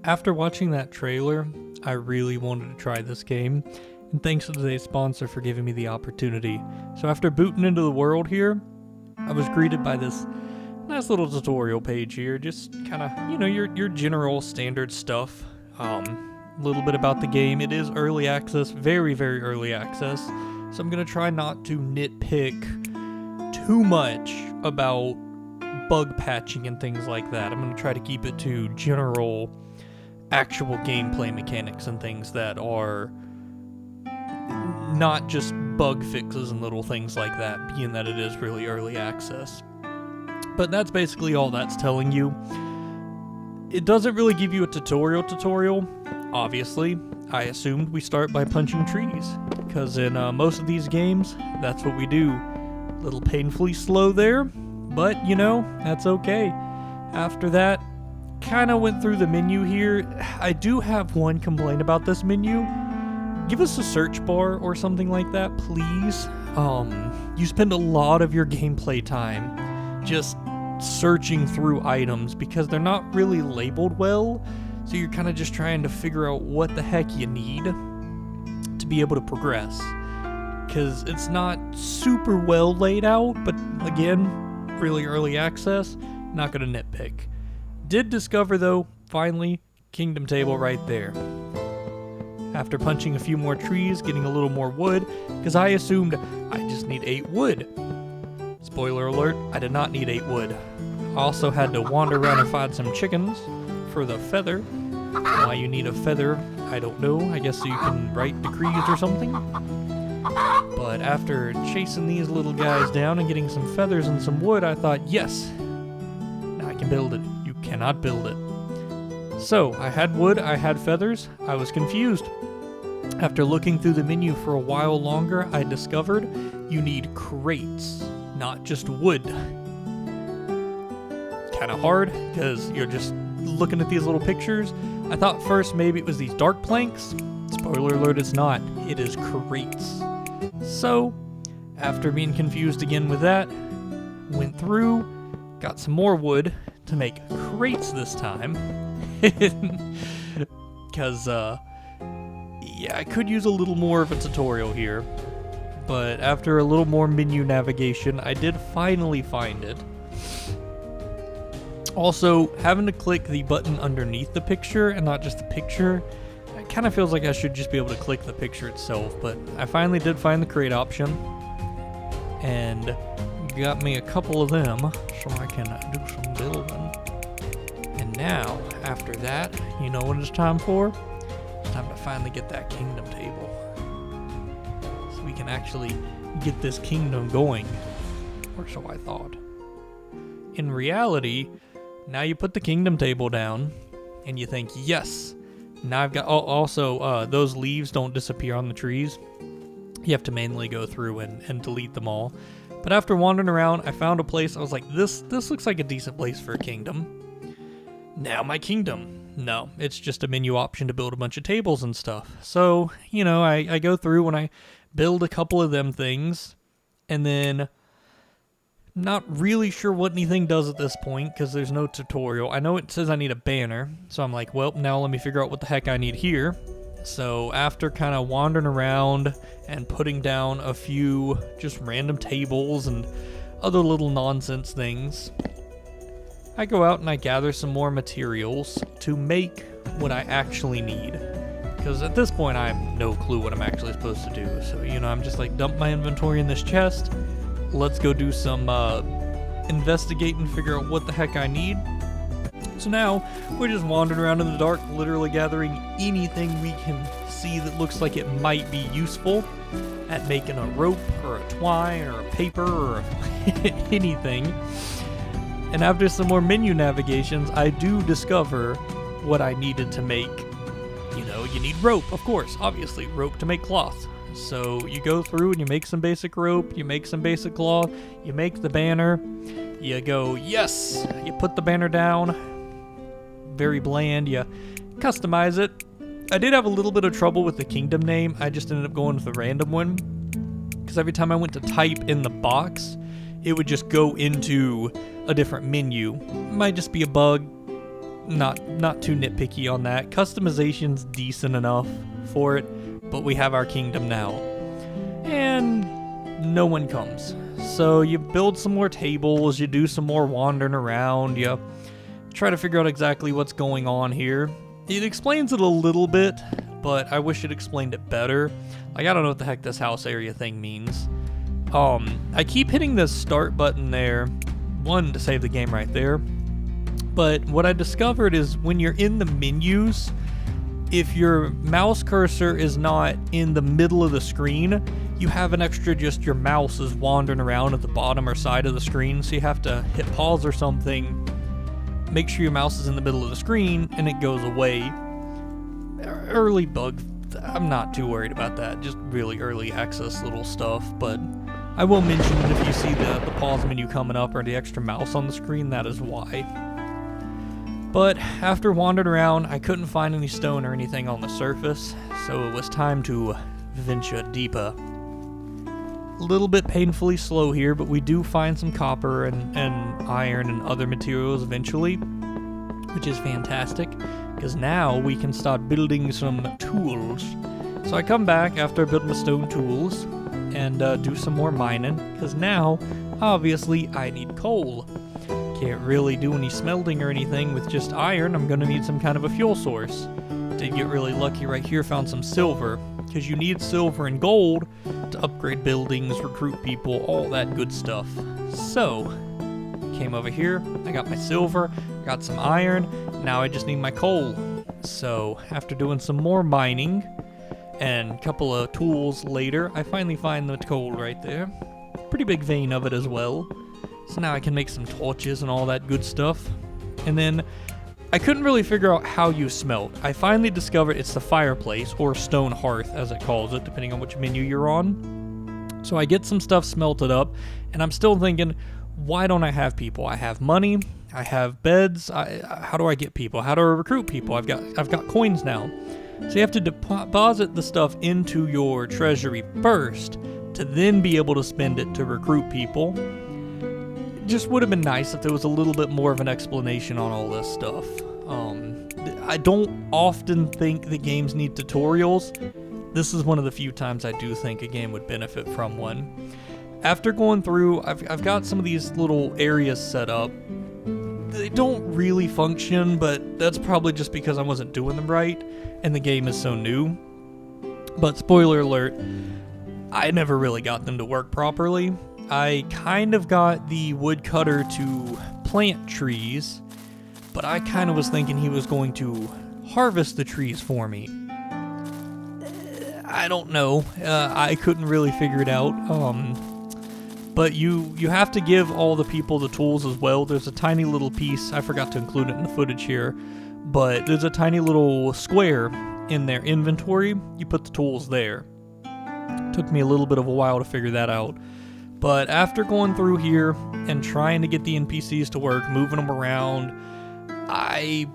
After watching that trailer, I really wanted to try this game, and thanks to today's sponsor for giving me the opportunity. So after booting into the world here, I was greeted by this nice little tutorial page here, just kind of, your general standard stuff. A little bit about the game. It is early access, very, very early access, so I'm going to try not to nitpick too much about bug patching and things like that. I'm going to try to keep it to general, actual gameplay mechanics and things that are not just bug fixes and little things like that, being that it is really early access. But that's basically all that's telling you. It doesn't really give you a tutorial. Obviously, I assumed we start by punching trees, because in most of these games, that's what we do. A little painfully slow there, but that's okay. After that, kind of went through the menu here. I do have one complaint about this menu. Give us a search bar or something like that, please. You spend a lot of your gameplay time just searching through items because they're not really labeled well, so you're kind of just trying to figure out what the heck you need to be able to progress, because it's not super well laid out, but again, really early access, not going to nitpick. Did discover, though, finally, kingdom table right there. After punching a few more trees, getting a little more wood, because I assumed I just need 8 wood. Spoiler alert, I did not need 8 wood. I also had to wander around and find some chickens for the feather. Why you need a feather, I don't know. I guess so you can write decrees or something. But after chasing these little guys down and getting some feathers and some wood, I thought, yes, now I can build it. You cannot build it. So, I had wood, I had feathers, I was confused. After looking through the menu for a while longer, I discovered you need crates, not just wood. Kind of hard, because you're just looking at these little pictures. I thought first maybe it was these dark planks. Spoiler alert, it's not. It is crates. So, after being confused again with that, went through, got some more wood to make crates this time. Because, I could use a little more of a tutorial here. But after a little more menu navigation, I did finally find it. Also, having to click the button underneath the picture and not just the picture, it kind of feels like I should just be able to click the picture itself, but I finally did find the crate option, and got me a couple of them so I can do some building. And now, after that, you know what it's time for? It's time to finally get that kingdom table, so we can actually get this kingdom going, or so I thought. In reality, now you put the kingdom table down, and you think, yes, now I've got, also, those leaves don't disappear on the trees. You have to manually go through and delete them all. But after wandering around, I found a place, I was like, this looks like a decent place for a kingdom. Now my kingdom. No, it's just a menu option to build a bunch of tables and stuff. So, I go through and I build a couple of them things, and then not really sure what anything does at this point because there's no tutorial. I know it says I need a banner, so I'm like, well, now let me figure out what the heck I need here. So after kind of wandering around and putting down a few just random tables and other little nonsense things, I go out and I gather some more materials to make what I actually need. Because at this point, I have no clue what I'm actually supposed to do. So, I'm just like, dump my inventory in this chest. Let's go do some investigate and figure out what the heck I need. So now, we're just wandering around in the dark, literally gathering anything we can see that looks like it might be useful at making a rope, or a twine, or a paper, or anything. And after some more menu navigations, I do discover what I needed to make. You need rope, of course, obviously, rope to make cloth. So you go through and you make some basic rope, you make some basic cloth, you make the banner, you go, yes, you put the banner down, very bland, you customize it. I did have a little bit of trouble with the kingdom name. I just ended up going with the random one, because every time I went to type in the box, it would just go into a different menu. It might just be a bug, not too nitpicky on that. Customization's decent enough for it, but we have our kingdom now. And no one comes. So you build some more tables, you do some more wandering around, you try to figure out exactly what's going on here. It explains it a little bit, but I wish it explained it better. Like, I don't know what the heck this house area thing means. I keep hitting the start button there, one, to save the game right there, but what I discovered is when you're in the menus, if your mouse cursor is not in the middle of the screen, you have an extra, just your mouse is wandering around at the bottom or side of the screen, so you have to hit pause or something, make sure your mouse is in the middle of the screen, and it goes away. Early bug, I'm not too worried about that, just really early access little stuff, but I will mention that if you see the pause menu coming up or the extra mouse on the screen, that is why. But after wandering around, I couldn't find any stone or anything on the surface, so it was time to venture deeper. A little bit painfully slow here, but we do find some copper and iron and other materials eventually, which is fantastic, because now we can start building some tools. So I come back after building the stone tools and do some more mining, because now, obviously, I need coal. Can't really do any smelting or anything with just iron. I'm going to need some kind of a fuel source. Did get really lucky right here, found some silver, because you need silver and gold to upgrade buildings, recruit people, all that good stuff. So, came over here, I got my silver, got some iron, now I just need my coal. So, after doing some more mining, and a couple of tools later, I finally find the coal right there. Pretty big vein of it as well. So now I can make some torches and all that good stuff. And then I couldn't really figure out how you smelt. I finally discovered it's the fireplace, or stone hearth as it calls it, depending on which menu you're on. So I get some stuff smelted up, and I'm still thinking, why don't I have people? I have money, I have beds, how do I get people? How do I recruit people? I've got coins now. So you have to deposit the stuff into your treasury first to then be able to spend it to recruit people. It just would have been nice if there was a little bit more of an explanation on all this stuff. I don't often think that games need tutorials. This is one of the few times I do think a game would benefit from one. After going through, I've got some of these little areas set up. They don't really function, but that's probably just because I wasn't doing them right, and the game is so new. But spoiler alert, I never really got them to work properly. I kind of got the woodcutter to plant trees, but I kind of was thinking he was going to harvest the trees for me. I don't know. I couldn't really figure it out. But you have to give all the people the tools as well. There's a tiny little piece, I forgot to include it in the footage here, but there's a tiny little square in their inventory. You put the tools there. Took me a little bit of a while to figure that out. But after going through here and trying to get the NPCs to work, moving them around, I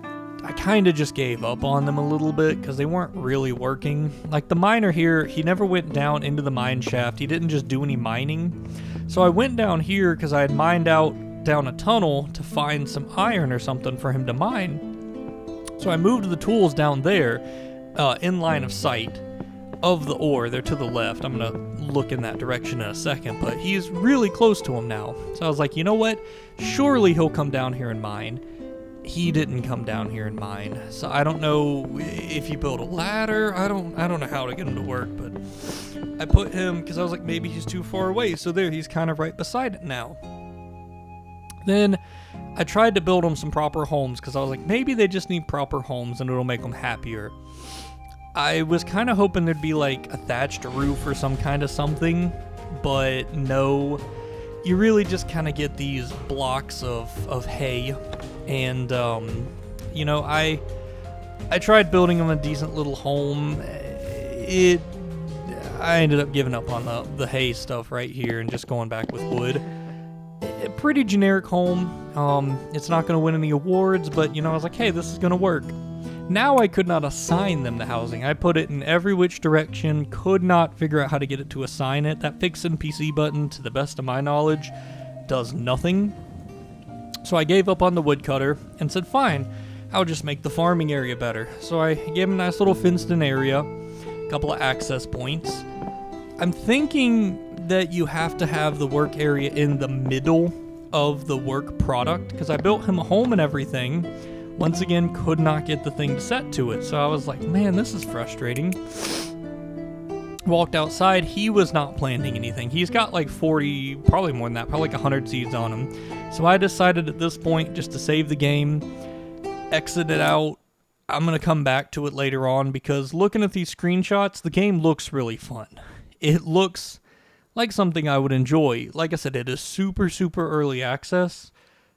kind of just gave up on them a little bit because they weren't really working. Like the miner here, he never went down into the mine shaft. He didn't just do any mining. So I went down here because I had mined out down a tunnel to find some iron or something for him to mine. So I moved the tools down there in line of sight of the ore. They're to the left. I'm going to look in that direction in a second, but he's really close to him now. So I was like, you know what? Surely he'll come down here and mine. He didn't come down here and mine. So I don't know if you build a ladder. I don't know how to get him to work, but I put him because I was like, maybe he's too far away. So there, he's kind of right beside it now. Then I tried to build them some proper homes because I was like, maybe they just need proper homes and it'll make them happier. I was kind of hoping there'd be like a thatched roof or some kind of something, but no. You really just kind of get these blocks of hay. And, you know, I tried building them a decent little home. I ended up giving up on the hay stuff right here and just going back with wood. A pretty generic home. It's not going to win any awards, but, you know, I was like, hey, this is going to work. Now I could not assign them the housing. I put it in every which direction, could not figure out how to get it to assign it. That fix NPC button, to the best of my knowledge, does nothing. So I gave up on the woodcutter and said, fine, I'll just make the farming area better. So I gave him a nice little fenced-in area, a couple of access points. I'm thinking that you have to have the work area in the middle of the work product, because I built him a home and everything. Once again, could not get the thing to set to it. So I was like, man, this is frustrating. Walked outside, he was not planting anything. He's got like 40, probably more than that, probably like 100 seeds on him. So I decided at this point just to save the game, exit it out. I'm going to come back to it later on, because looking at these screenshots, the game looks really fun. It looks like something I would enjoy. Like I said, it is super, super early access,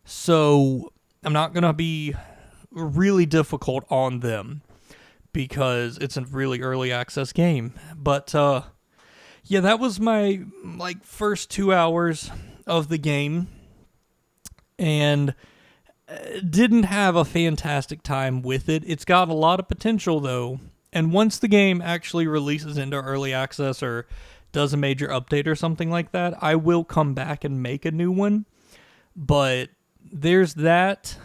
so I'm not going to be really difficult on them because it's a really early access game. But yeah, that was my first 2 hours of the game, and didn't have a fantastic time with it. It's got a lot of potential though, and once the game actually releases into early access or does a major update or something like that, I will come back and make a new one. But there's that.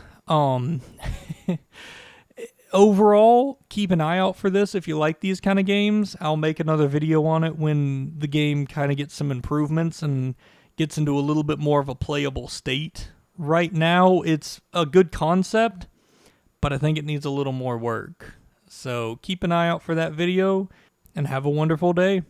Overall, keep an eye out for this if you like these kind of games. I'll make another video on it when the game kind of gets some improvements and gets into a little bit more of a playable state. Right now, it's a good concept, but I think it needs a little more work. So keep an eye out for that video, and have a wonderful day.